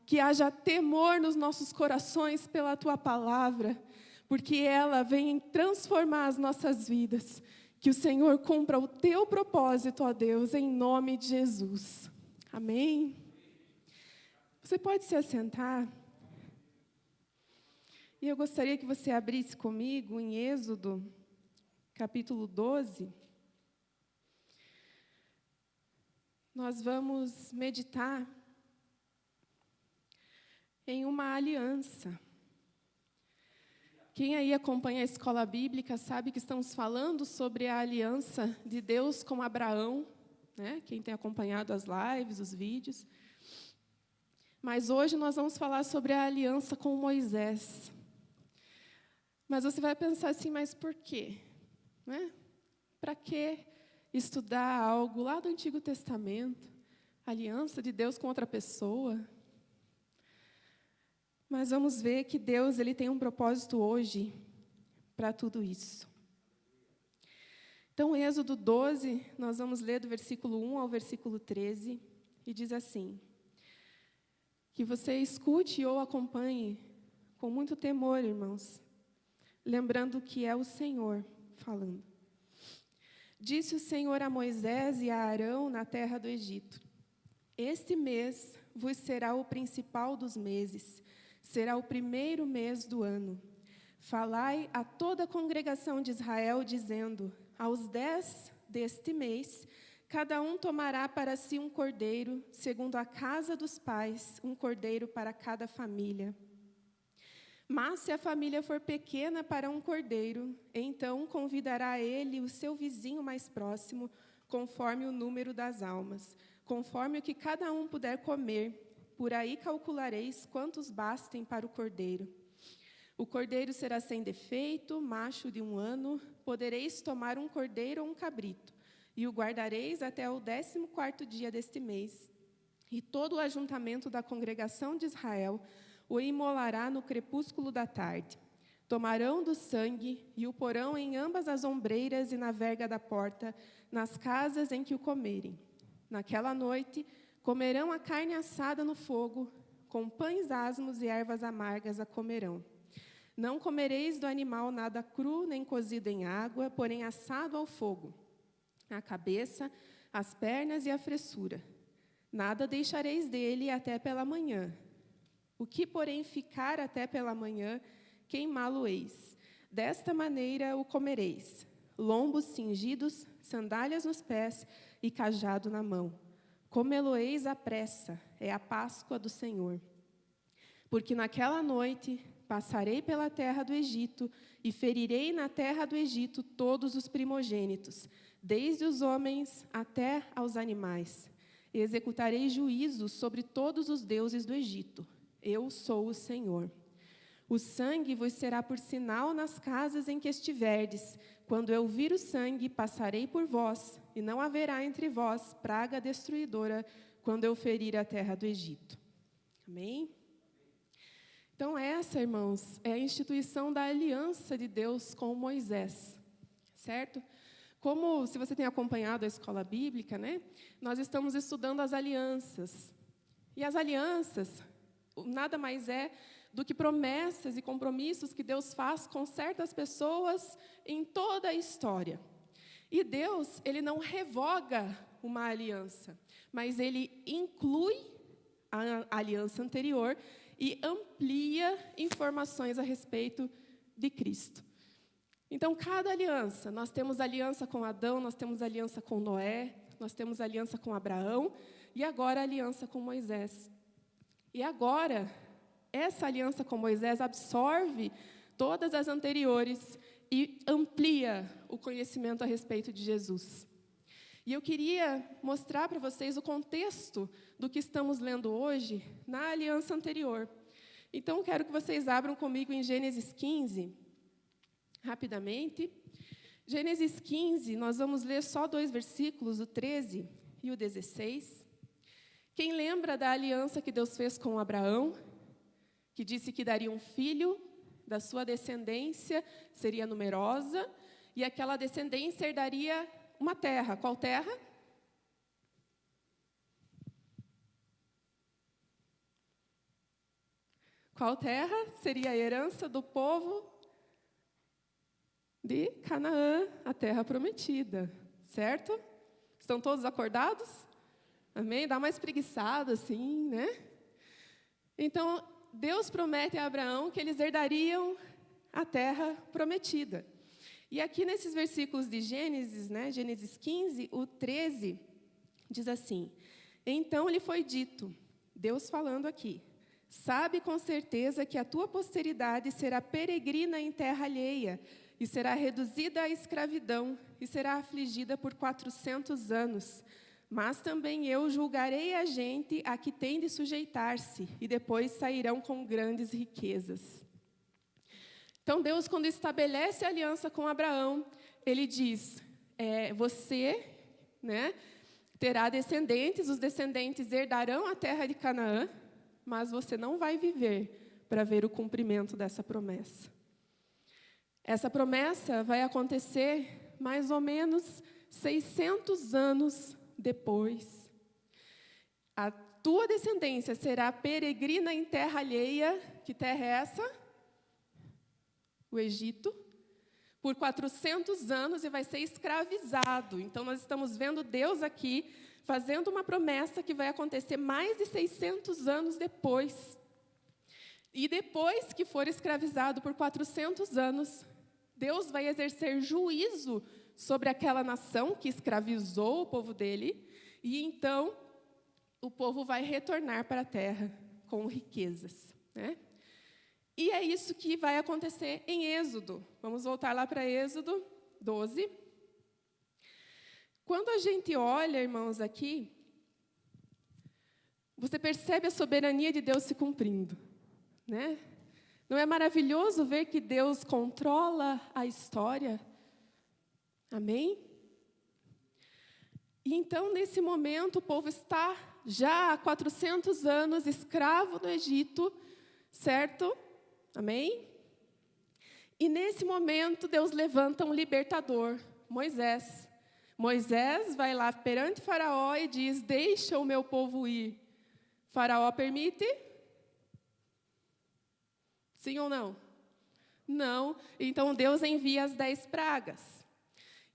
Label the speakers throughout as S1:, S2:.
S1: que haja temor nos nossos corações pela Tua palavra, porque ela vem transformar as nossas vidas. Que o Senhor cumpra o Teu propósito, ó Deus, em nome de Jesus. Amém? Você pode se assentar? E eu gostaria que você abrisse comigo em Êxodo, capítulo 12. Nós vamos meditar em uma aliança. Quem aí acompanha a escola bíblica sabe que estamos falando sobre a aliança de Deus com Abraão, né? Quem tem acompanhado as lives, os vídeos. Mas hoje nós vamos falar sobre a aliança com Moisés. Mas você vai pensar assim, mas por quê? Né? Para que estudar algo lá do Antigo Testamento? Aliança de Deus com outra pessoa? Mas vamos ver que Deus ele tem um propósito hoje para tudo isso. Então, Êxodo 12, nós vamos ler do versículo 1 ao versículo 13, e diz assim: que você escute ou acompanhe com muito temor, irmãos, lembrando que é o Senhor falando. Disse o Senhor a Moisés e a Arão na terra do Egito: este mês vos será o principal dos meses, será o primeiro mês do ano. Falai a toda a congregação de Israel, dizendo: aos 10 deste mês, cada um tomará para si um cordeiro, segundo a casa dos pais, um cordeiro para cada família. Mas se a família for pequena para um cordeiro, então convidará ele o seu vizinho mais próximo, conforme o número das almas, conforme o que cada um puder comer. Por aí calculareis quantos bastem para o cordeiro. O cordeiro será sem defeito, macho de 1 ano. Podereis tomar um cordeiro ou um cabrito, e o guardareis até o 14º dia deste mês. E todo o ajuntamento da congregação de Israel o imolará no crepúsculo da tarde. Tomarão do sangue e o porão em ambas as ombreiras e na verga da porta, nas casas em que o comerem. Naquela noite, comerão a carne assada no fogo, com pães asmos e ervas amargas a comerão. Não comereis do animal nada cru, nem cozido em água, porém assado ao fogo, a cabeça, as pernas e a fressura. Nada deixareis dele até pela manhã. O que, porém, ficar até pela manhã, queimá-lo-eis. Desta maneira o comereis: lombos cingidos, sandálias nos pés e cajado na mão. Comê-lo-eis à pressa, é a Páscoa do Senhor. Porque naquela noite passarei pela terra do Egito e ferirei na terra do Egito todos os primogênitos, desde os homens até aos animais. E executarei juízo sobre todos os deuses do Egito. Eu sou o Senhor. O sangue vos será por sinal nas casas em que estiverdes. Quando eu vir o sangue, passarei por vós, e não haverá entre vós praga destruidora, quando eu ferir a terra do Egito. Amém? Então essa, irmãos, é a instituição da aliança de Deus com Moisés, certo? Como, se você tem acompanhado a escola bíblica, né? Nós estamos estudando as alianças. E as alianças nada mais é do que promessas e compromissos que Deus faz com certas pessoas em toda a história. E Deus, ele não revoga uma aliança, mas ele inclui a aliança anterior e amplia informações a respeito de Cristo. Então, cada aliança, nós temos aliança com Adão, nós temos aliança com Noé, nós temos aliança com Abraão e agora a aliança com Moisés. E agora, essa aliança com Moisés absorve todas as anteriores e amplia o conhecimento a respeito de Jesus. E eu queria mostrar para vocês o contexto do que estamos lendo hoje na aliança anterior. Então, quero que vocês abram comigo em Gênesis 15, rapidamente. Gênesis 15, nós vamos ler só 2 versículos, o 13 e o 16. Quem lembra da aliança que Deus fez com Abraão, que disse que daria um filho, da sua descendência seria numerosa, e aquela descendência herdaria uma terra. Qual terra? Qual terra seria a herança do povo de Canaã, a terra prometida, certo? Estão todos acordados? Amém? Dá uma espreguiçada assim, né? Então, Deus promete a Abraão que eles herdariam a terra prometida. E aqui nesses versículos de Gênesis, né, Gênesis 15, o 13, diz assim: então lhe foi dito, Deus falando aqui, sabe com certeza que a tua posteridade será peregrina em terra alheia, e será reduzida à escravidão, e será afligida por 400 anos. Mas também eu julgarei a gente a que tem de sujeitar-se, e depois sairão com grandes riquezas. Então, Deus, quando estabelece a aliança com Abraão, Ele diz, você, né, terá descendentes, os descendentes herdarão a terra de Canaã, mas você não vai viver para ver o cumprimento dessa promessa. Essa promessa vai acontecer mais ou menos 600 anos depois. A tua descendência será peregrina em terra alheia. Que terra é essa? O Egito. Por 400 anos e vai ser escravizado. Então, nós estamos vendo Deus aqui fazendo uma promessa que vai acontecer mais de 600 anos depois. E depois que for escravizado por 400 anos, Deus vai exercer juízo sobre aquela nação que escravizou o povo dele, e então o povo vai retornar para a terra com riquezas, né? E é isso que vai acontecer em Êxodo. Vamos voltar lá para Êxodo 12. Quando a gente olha, irmãos, aqui, você percebe a soberania de Deus se cumprindo, né? Não é maravilhoso ver que Deus controla a história? Amém? E então, nesse momento, o povo está já há 400 anos escravo no Egito, certo? Amém? E nesse momento, Deus levanta um libertador, Moisés. Moisés vai lá perante Faraó e diz, deixa o meu povo ir. Faraó permite? Sim ou não? Não. Então, Deus envia as 10 pragas.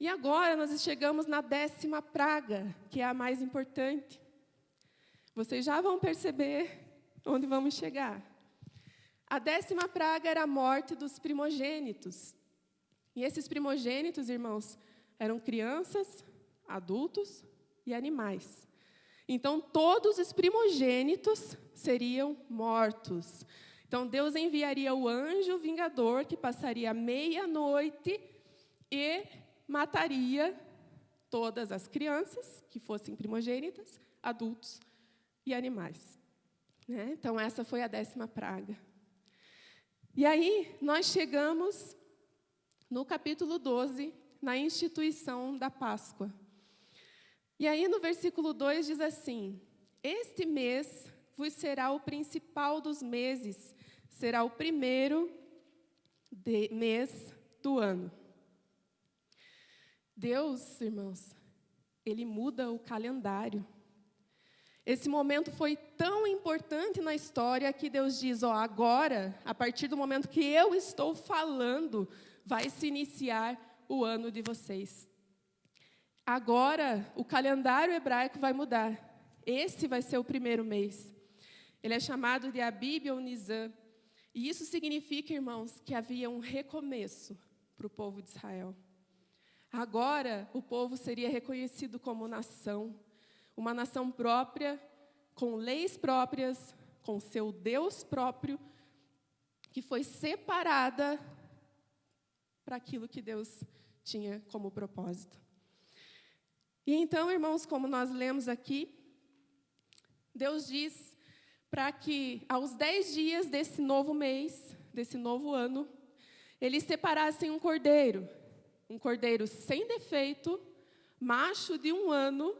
S1: E agora, nós chegamos na 10ª praga, que é a mais importante. Vocês já vão perceber onde vamos chegar. A 10ª praga era a morte dos primogênitos. E esses primogênitos, irmãos, eram crianças, adultos e animais. Então, todos os primogênitos seriam mortos. Então, Deus enviaria o anjo vingador, que passaria a meia-noite e mataria todas as crianças, que fossem primogênitas, adultos e animais, né? Então, essa foi a 10ª praga. E aí, nós chegamos no capítulo 12, na instituição da Páscoa. E aí, no versículo 2, diz assim, este mês vos será o principal dos meses, será o primeiro mês do ano. Deus, irmãos, Ele muda o calendário. Esse momento foi tão importante na história que Deus diz, agora, a partir do momento que eu estou falando, vai se iniciar o ano de vocês. Agora, o calendário hebraico vai mudar. Esse vai ser o primeiro mês. Ele é chamado de Abib ou Nisan. E isso significa, irmãos, que havia um recomeço para o povo de Israel. Agora, o povo seria reconhecido como nação, uma nação própria, com leis próprias, com seu Deus próprio, que foi separada para aquilo que Deus tinha como propósito. E então, irmãos, como nós lemos aqui, Deus diz para que aos 10 dias desse novo mês, desse novo ano, eles separassem um cordeiro sem defeito, macho de 1 ano,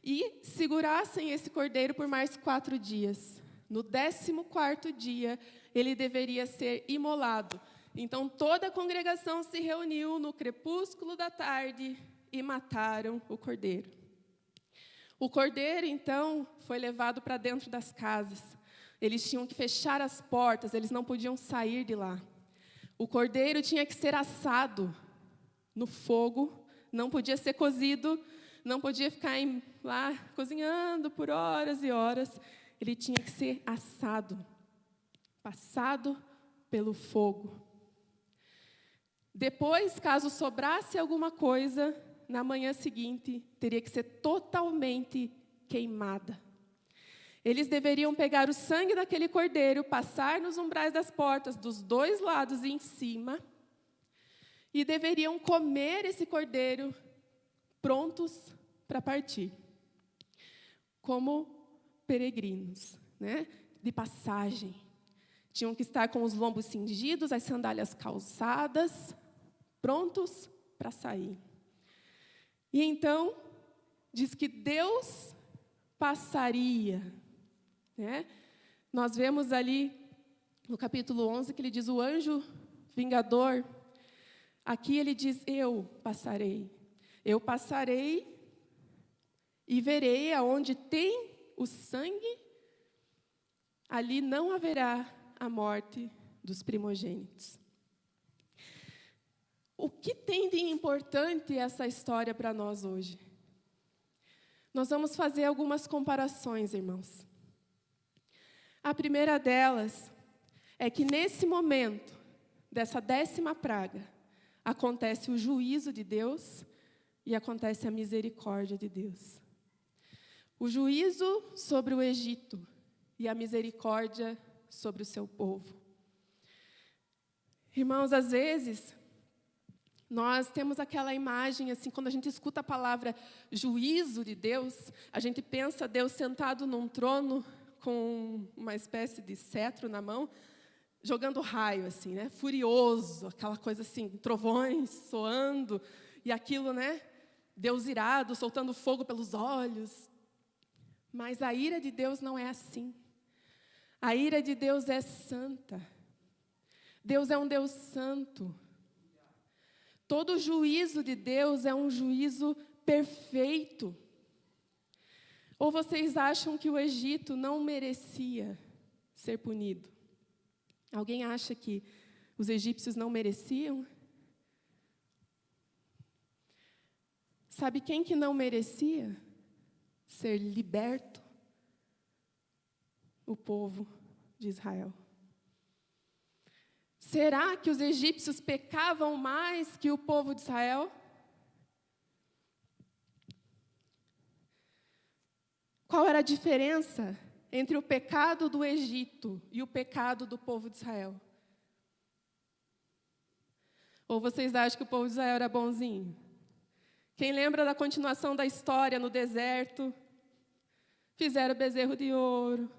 S1: e segurassem esse cordeiro por mais 4 dias. No 14º dia, ele deveria ser imolado. Então, toda a congregação se reuniu no crepúsculo da tarde e mataram o cordeiro. O cordeiro, então, foi levado para dentro das casas. Eles tinham que fechar as portas, eles não podiam sair de lá. O cordeiro tinha que ser assado no fogo, não podia ser cozido, não podia ficar lá cozinhando por horas e horas. Ele tinha que ser assado, passado pelo fogo. Depois, caso sobrasse alguma coisa, na manhã seguinte, teria que ser totalmente queimada. Eles deveriam pegar o sangue daquele cordeiro, passar nos umbrais das portas, dos dois lados e em cima, e deveriam comer esse cordeiro, prontos para partir, como peregrinos, né, de passagem. Tinham que estar com os lombos cingidos, as sandálias calçadas, prontos para sair. E então, diz que Deus passaria, né? Nós vemos ali no capítulo 11 que ele diz: o anjo vingador. Aqui ele diz: eu passarei e verei aonde tem o sangue, ali não haverá a morte dos primogênitos. O que tem de importante essa história para nós hoje? Nós vamos fazer algumas comparações, irmãos. A primeira delas é que nesse momento, dessa 10ª praga, acontece o juízo de Deus e acontece a misericórdia de Deus. O juízo sobre o Egito e a misericórdia sobre o seu povo. Irmãos, às vezes, nós temos aquela imagem, assim, quando a gente escuta a palavra juízo de Deus, a gente pensa Deus sentado num trono com uma espécie de cetro na mão, jogando raio, assim, né? Furioso, aquela coisa assim, trovões soando, e aquilo, né? Deus irado, soltando fogo pelos olhos. Mas a ira de Deus não é assim. A ira de Deus é santa. Deus é um Deus santo. Todo juízo de Deus é um juízo perfeito. Ou vocês acham que o Egito não merecia ser punido? Alguém acha que os egípcios não mereciam? Sabe quem que não merecia ser liberto? O povo de Israel. Será que os egípcios pecavam mais que o povo de Israel? Qual era a diferença entre o pecado do Egito e o pecado do povo de Israel? Ou vocês acham que o povo de Israel era bonzinho? Quem lembra da continuação da história no deserto? Fizeram bezerro de ouro,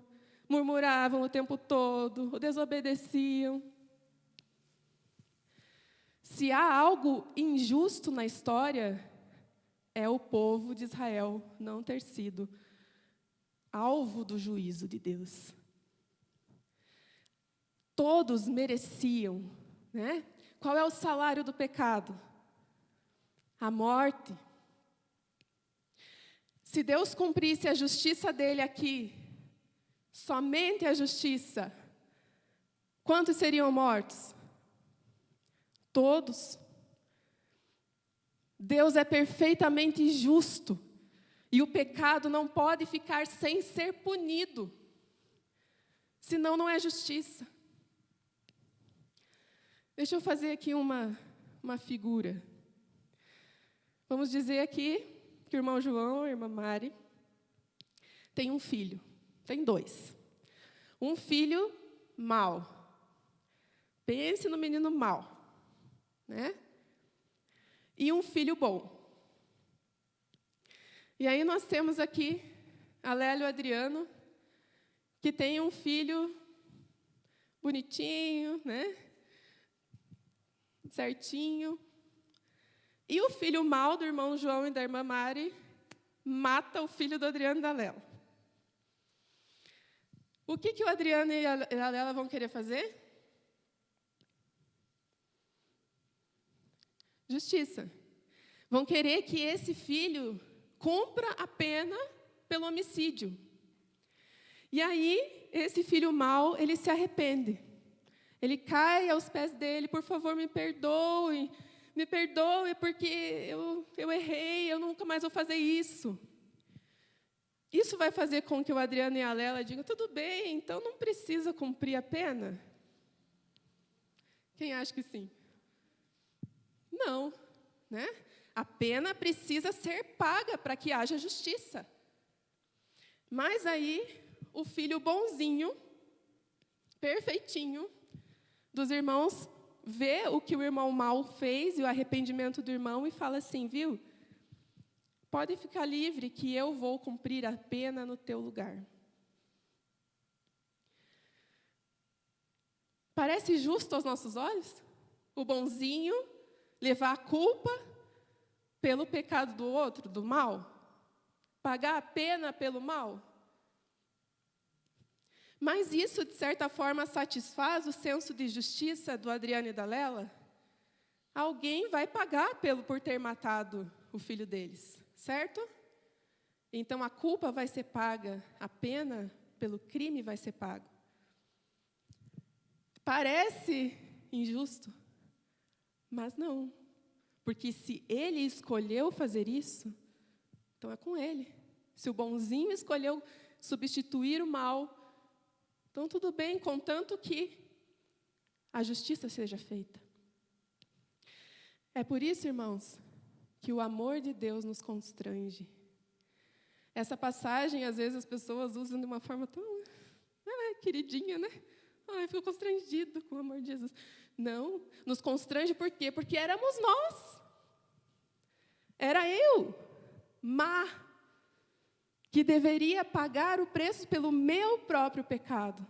S1: murmuravam o tempo todo, desobedeciam. Se há algo injusto na história, é o povo de Israel não ter sido alvo do juízo de Deus. Todos mereciam, né? Qual é o salário do pecado? A morte. Se Deus cumprisse a justiça dele aqui, somente a justiça, quantos seriam mortos? Todos. Deus é perfeitamente justo. E o pecado não pode ficar sem ser punido. Senão não é justiça. Deixa eu fazer aqui uma figura. Vamos dizer aqui que o irmão João e a irmã Mari têm um filho. Tem 2. Um filho mau. Pense no menino mau. Né? E um filho bom. E aí nós temos aqui a Lélia e o Adriano, que tem um filho bonitinho, né? Certinho. E o filho mau do irmão João e da irmã Mari mata o filho do Adriano e da Lélia. O que o Adriano e a Lélia vão querer fazer? Justiça. Vão querer que esse filho cumpra a pena pelo homicídio. E aí, esse filho mau, ele se arrepende. Ele cai aos pés dele, por favor, me perdoe porque eu errei, eu nunca mais vou fazer isso. Isso vai fazer com que o Adriano e a Lela digam, tudo bem, então não precisa cumprir a pena? Quem acha que sim? Não, né? A pena precisa ser paga para que haja justiça. Mas aí, o filho bonzinho, perfeitinho, dos irmãos, vê o que o irmão mau fez e o arrependimento do irmão e fala assim, viu? Pode ficar livre que eu vou cumprir a pena no teu lugar. Parece justo aos nossos olhos? O bonzinho levar a culpa pelo pecado do outro, do mal? Pagar a pena pelo mal? Mas isso, de certa forma, satisfaz o senso de justiça do Adriano e da Lela? Alguém vai pagar por ter matado o filho deles, certo? Então, a culpa vai ser paga, a pena pelo crime vai ser paga. Parece injusto, mas não. Porque se ele escolheu fazer isso, então é com ele. Se o bonzinho escolheu substituir o mal, então tudo bem, contanto que a justiça seja feita. É por isso, irmãos, que o amor de Deus nos constrange. Essa passagem, às vezes, as pessoas usam de uma forma tão queridinha, né? Ai, fico constrangido com o amor de Jesus. Não, nos constrange por quê? Porque éramos nós. Era eu, má, que deveria pagar o preço pelo meu próprio pecado.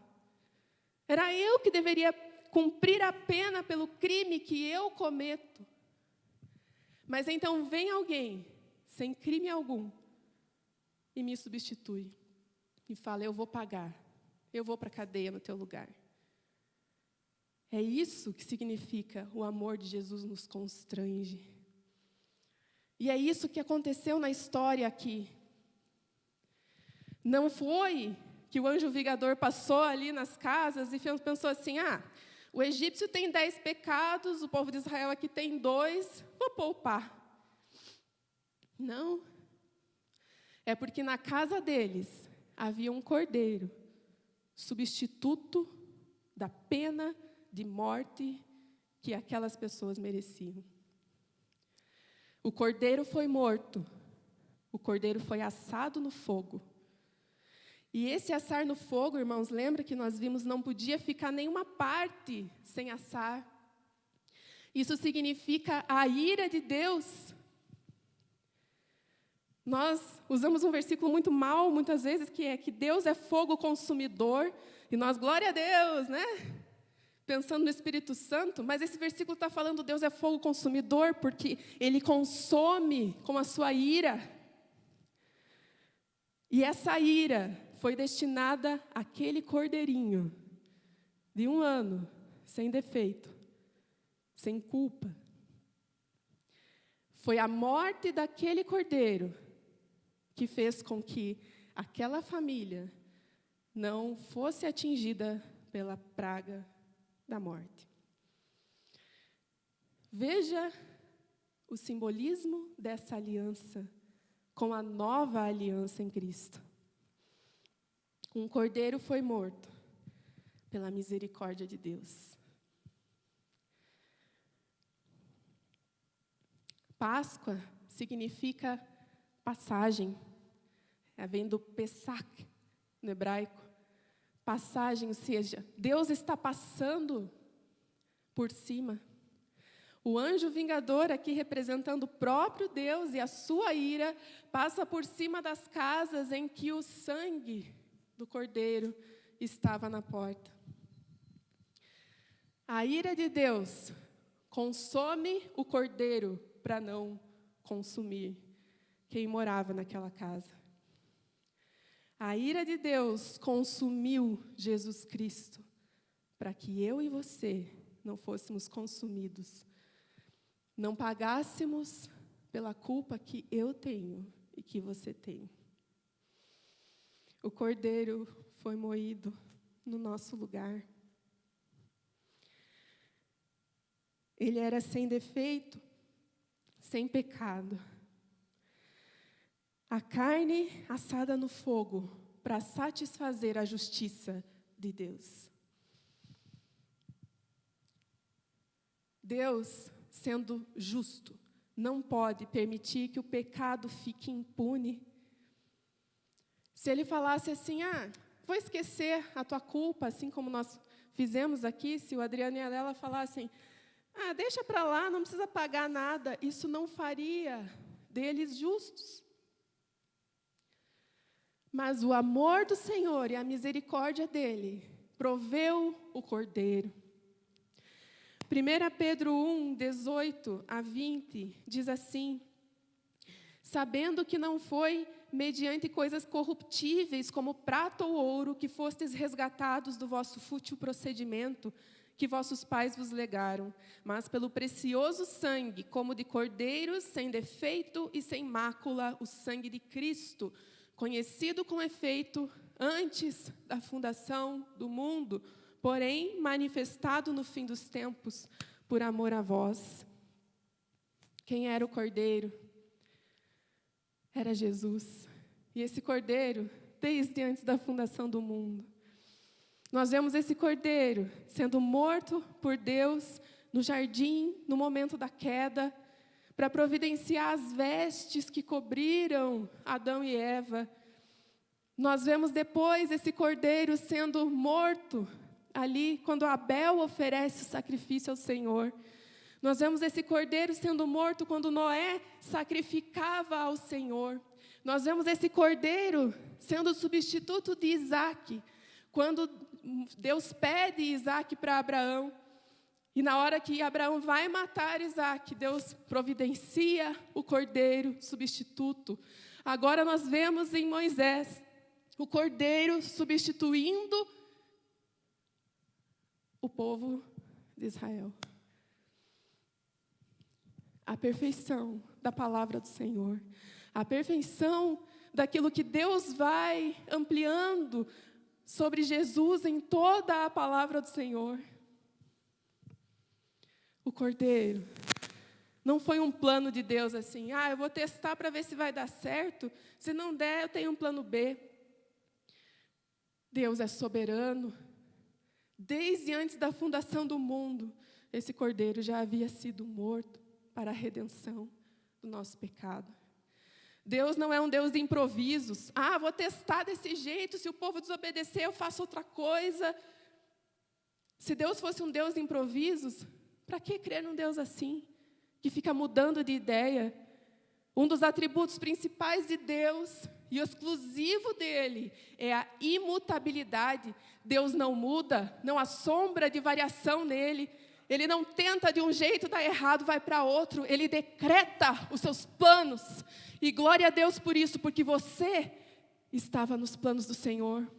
S1: Era eu que deveria cumprir a pena pelo crime que eu cometo. Mas então vem alguém, sem crime algum, e me substitui. E fala, eu vou pagar. Eu vou para a cadeia no teu lugar. É isso que significa o amor de Jesus nos constrange. E é isso que aconteceu na história aqui. Não foi que o anjo vingador passou ali nas casas e pensou assim, o egípcio tem 10 pecados, o povo de Israel aqui tem 2, vou poupar. Não. É porque na casa deles havia um cordeiro, substituto da pena de morte que aquelas pessoas mereciam. O cordeiro foi morto, o cordeiro foi assado no fogo. E esse assar no fogo, irmãos, lembra que nós vimos, não podia ficar nenhuma parte sem assar. Isso significa a ira de Deus. Nós usamos um versículo muito mal, muitas vezes, que é que Deus é fogo consumidor, e nós, glória a Deus, né? Pensando no Espírito Santo, mas esse versículo está falando Deus é fogo consumidor, porque Ele consome com a sua ira. E essa ira foi destinada àquele cordeirinho, de 1 ano, sem defeito, sem culpa. Foi a morte daquele cordeiro que fez com que aquela família não fosse atingida pela praga da morte. Veja o simbolismo dessa aliança com a nova aliança em Cristo. Um cordeiro foi morto pela misericórdia de Deus. Páscoa significa passagem. Vem do Pesach, no hebraico. Passagem, ou seja, Deus está passando por cima. O anjo vingador, aqui representando o próprio Deus e a sua ira, passa por cima das casas em que o sangue do cordeiro estava na porta. A ira de Deus consome o cordeiro para não consumir quem morava naquela casa. A ira de Deus consumiu Jesus Cristo para que eu e você não fôssemos consumidos, não pagássemos pela culpa que eu tenho e que você tem. O cordeiro foi moído no nosso lugar. Ele era sem defeito, sem pecado. A carne assada no fogo para satisfazer a justiça de Deus. Deus, sendo justo, não pode permitir que o pecado fique impune. Se Ele falasse assim, vou esquecer a tua culpa, assim como nós fizemos aqui, se o Adriano e a Lela falassem, deixa para lá, não precisa pagar nada, isso não faria deles justos. Mas o amor do Senhor e a misericórdia dEle proveu o Cordeiro. 1 Pedro 1, 18 a 20, diz assim, sabendo que não foi mediante coisas corruptíveis como prata ou ouro que fostes resgatados do vosso fútil procedimento que vossos pais vos legaram, mas pelo precioso sangue, como de cordeiros, sem defeito e sem mácula, o sangue de Cristo, conhecido com efeito antes da fundação do mundo, porém manifestado no fim dos tempos, por amor a vós. Quem era o Cordeiro? Era Jesus. E esse Cordeiro, desde antes da fundação do mundo. Nós vemos esse Cordeiro sendo morto por Deus no jardim, no momento da queda, para providenciar as vestes que cobriram Adão e Eva. Nós vemos depois esse Cordeiro sendo morto ali, quando Abel oferece o sacrifício ao Senhor. Nós vemos esse Cordeiro sendo morto quando Noé sacrificava ao Senhor. Nós vemos esse Cordeiro sendo o substituto de Isaac, quando Deus pede Isaac para Abraão. E na hora que Abraão vai matar Isaac, Deus providencia o Cordeiro substituto. Agora nós vemos em Moisés o Cordeiro substituindo o povo de Israel. A perfeição da palavra do Senhor. A perfeição daquilo que Deus vai ampliando sobre Jesus em toda a palavra do Senhor. O Cordeiro não foi um plano de Deus assim, eu vou testar para ver se vai dar certo, se não der, eu tenho um plano B. Deus é soberano. Desde antes da fundação do mundo, esse Cordeiro já havia sido morto para a redenção do nosso pecado. Deus não é um Deus de improvisos. Vou testar desse jeito, se o povo desobedecer, eu faço outra coisa. Se Deus fosse um Deus de improvisos, para que crer num Deus assim, que fica mudando de ideia? Um dos atributos principais de Deus, e exclusivo dele, é a imutabilidade. Deus não muda, não há sombra de variação nele. Ele não tenta de um jeito, dá errado, vai para outro. Ele decreta os seus planos. E glória a Deus por isso, porque você estava nos planos do Senhor.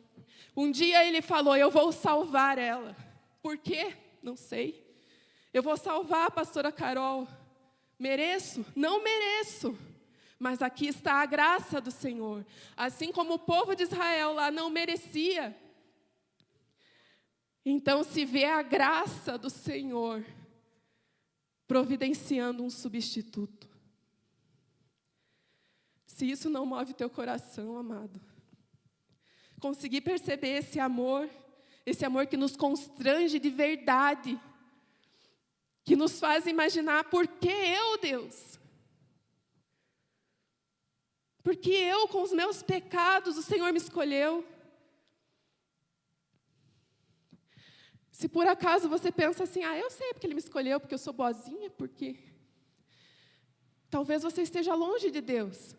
S1: Um dia Ele falou, eu vou salvar ela. Por quê? Não sei. Eu vou salvar a pastora Carol. Mereço? Não mereço. Mas aqui está a graça do Senhor. Assim como o povo de Israel lá não merecia. Então se vê a graça do Senhor providenciando um substituto. Se isso não move teu coração, amado, conseguir perceber esse amor que nos constrange de verdade, que nos faz imaginar, por que eu, Deus? Porque eu, com os meus pecados, o Senhor me escolheu. Se por acaso você pensa assim, eu sei porque Ele me escolheu, porque eu sou boazinha, porque... Talvez você esteja longe de Deus.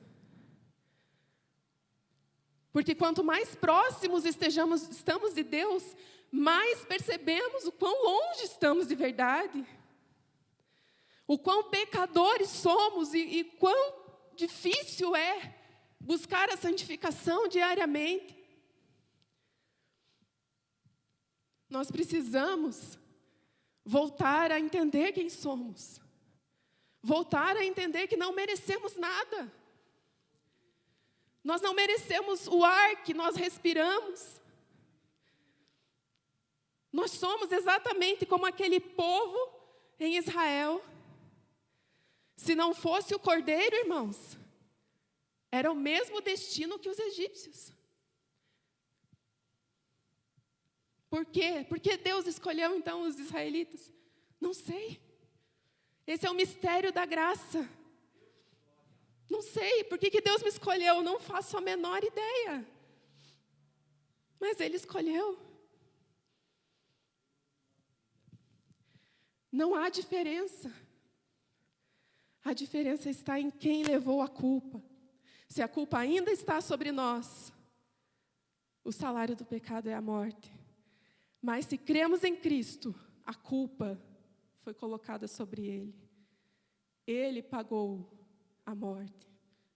S1: Porque quanto mais próximos estamos de Deus, mais percebemos o quão longe estamos de verdade. O quão pecadores somos e quão difícil é buscar a santificação diariamente. Nós precisamos voltar a entender quem somos. Voltar a entender que não merecemos nada. Nós não merecemos o ar que nós respiramos. Nós somos exatamente como aquele povo em Israel. Se não fosse o cordeiro, irmãos, era o mesmo destino que os egípcios. Por quê? Por que Deus escolheu então os israelitas? Não sei. Esse é o mistério da graça. Não sei, por que Deus me escolheu? Não faço a menor ideia. Mas Ele escolheu. Não há diferença. A diferença está em quem levou a culpa. Se a culpa ainda está sobre nós, o salário do pecado é a morte. Mas se cremos em Cristo, a culpa foi colocada sobre Ele. Ele pagou a morte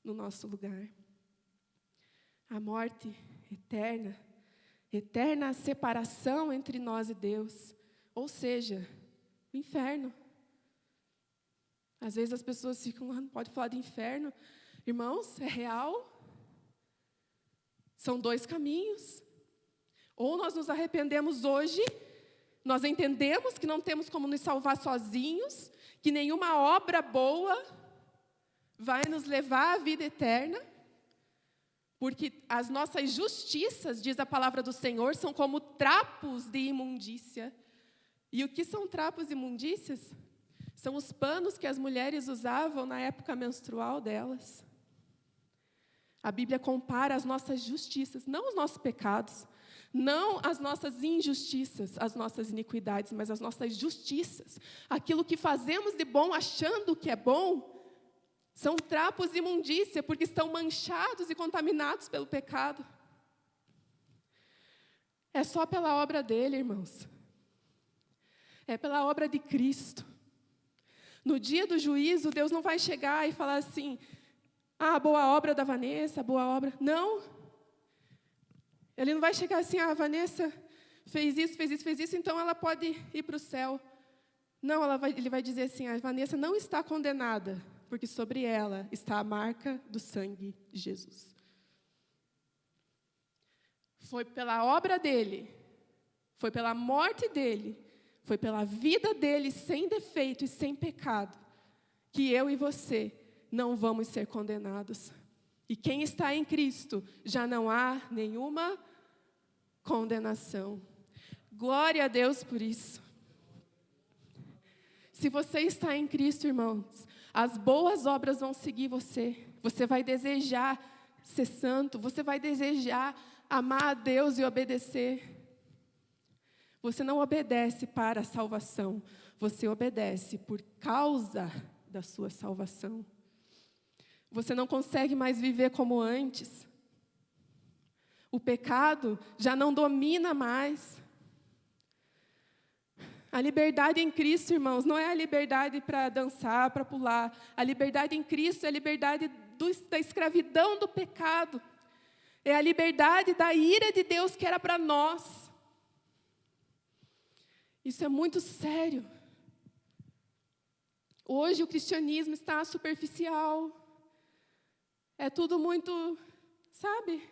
S1: no nosso lugar. A morte eterna, eterna separação entre nós e Deus, ou seja, o inferno. Às vezes as pessoas ficam, não pode falar de inferno. Irmãos, é real. São dois caminhos. Ou nós nos arrependemos hoje, nós entendemos que não temos como nos salvar sozinhos, que nenhuma obra boa vai nos levar à vida eterna, porque as nossas justiças, diz a palavra do Senhor, são como trapos de imundícia. E o que são trapos de imundícias? São os panos que as mulheres usavam na época menstrual delas. A Bíblia compara as nossas justiças, não os nossos pecados, não as nossas injustiças, as nossas iniquidades, mas as nossas justiças. Aquilo que fazemos de bom achando que é bom, são trapos de imundícia, porque estão manchados e contaminados pelo pecado. É só pela obra dele, irmãos. É pela obra de Cristo. No dia do juízo, Deus não vai chegar e falar assim, boa obra da Vanessa, boa obra. Não. Ele não vai chegar assim, a Vanessa fez isso, então ela pode ir para o céu. Não, ele vai dizer assim, a Vanessa não está condenada, porque sobre ela está a marca do sangue de Jesus. Foi pela obra dele, foi pela morte dele, foi pela vida dele sem defeito e sem pecado, que eu e você não vamos ser condenados. E quem está em Cristo, já não há nenhuma condenação. Glória a Deus por isso. Se você está em Cristo, irmãos, as boas obras vão seguir você. Você vai desejar ser santo, você vai desejar amar a Deus e obedecer. Você não obedece para a salvação, você obedece por causa da sua salvação. Você não consegue mais viver como antes. O pecado já não domina mais. A liberdade em Cristo, irmãos, não é a liberdade para dançar, para pular. A liberdade em Cristo é a liberdade da escravidão do pecado. É a liberdade da ira de Deus que era para nós. Isso é muito sério. Hoje o cristianismo está superficial. É tudo muito, sabe,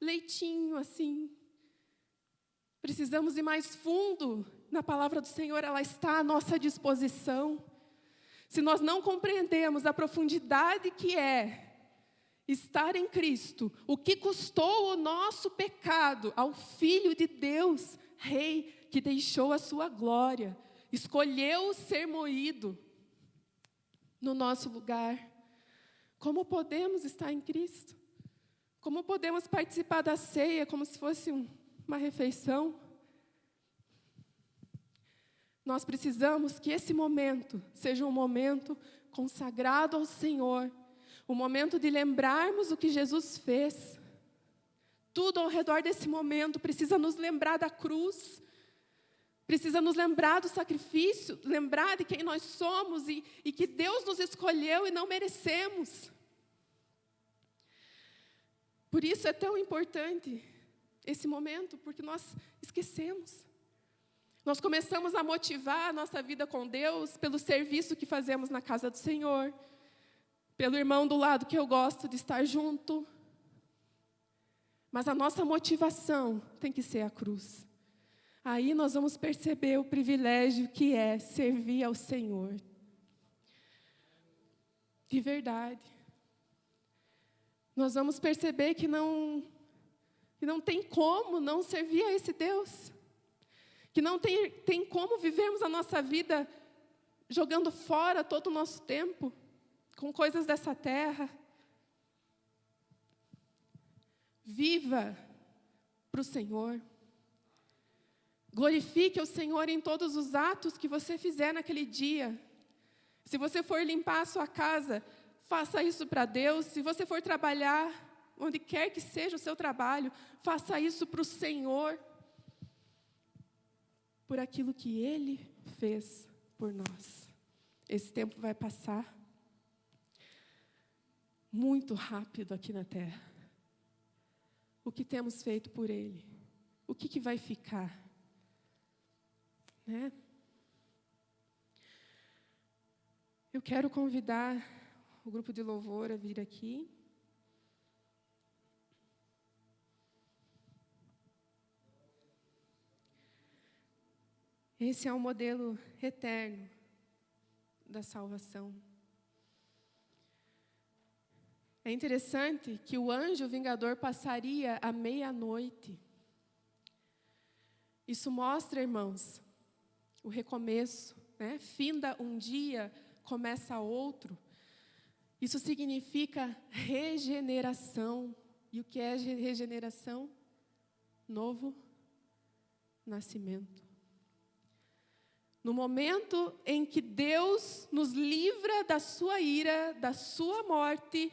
S1: leitinho assim. Precisamos ir mais fundo na palavra do Senhor, ela está à nossa disposição. Se nós não compreendemos a profundidade que é estar em Cristo, o que custou o nosso pecado ao Filho de Deus, Rei, que deixou a sua glória, escolheu ser moído no nosso lugar. Como podemos estar em Cristo? Como podemos participar da ceia como se fosse uma refeição? Nós precisamos que esse momento seja um momento consagrado ao Senhor, um momento de lembrarmos o que Jesus fez. Tudo ao redor desse momento precisa nos lembrar da cruz, precisa nos lembrar do sacrifício, lembrar de quem nós somos e que Deus nos escolheu e não merecemos. Por isso é tão importante esse momento, porque nós esquecemos. Nós começamos a motivar a nossa vida com Deus pelo serviço que fazemos na casa do Senhor, pelo irmão do lado que eu gosto de estar junto. Mas a nossa motivação tem que ser a cruz. Aí nós vamos perceber o privilégio que é servir ao Senhor. De verdade. Nós vamos perceber que não tem como não servir a esse Deus. Que não tem como vivermos a nossa vida jogando fora todo o nosso tempo com coisas dessa terra. Viva para o Senhor. Glorifique o Senhor em todos os atos que você fizer naquele dia. Se você for limpar a sua casa, faça isso para Deus. Se você for trabalhar, onde quer que seja o seu trabalho, faça isso para o Senhor. Por aquilo que Ele fez por nós. Esse tempo vai passar muito rápido aqui na terra. O que temos feito por Ele? O que vai ficar? Né? Eu quero convidar o grupo de louvor a vir aqui. Esse é o modelo eterno da salvação. É interessante que o anjo vingador passaria à meia-noite. Isso mostra, irmãos, o recomeço, né? Finda um dia, começa outro. Isso significa regeneração. E o que é regeneração? Novo nascimento. No momento em que Deus nos livra da sua ira, da sua morte,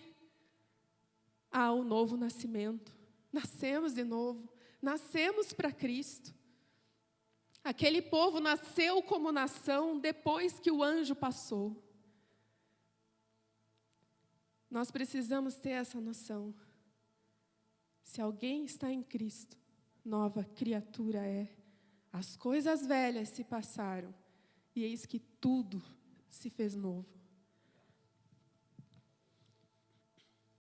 S1: há um novo nascimento. Nascemos de novo. Nascemos para Cristo. Aquele povo nasceu como nação depois que o anjo passou. Nós precisamos ter essa noção. Se alguém está em Cristo, nova criatura é. As coisas velhas se passaram, e eis que tudo se fez novo.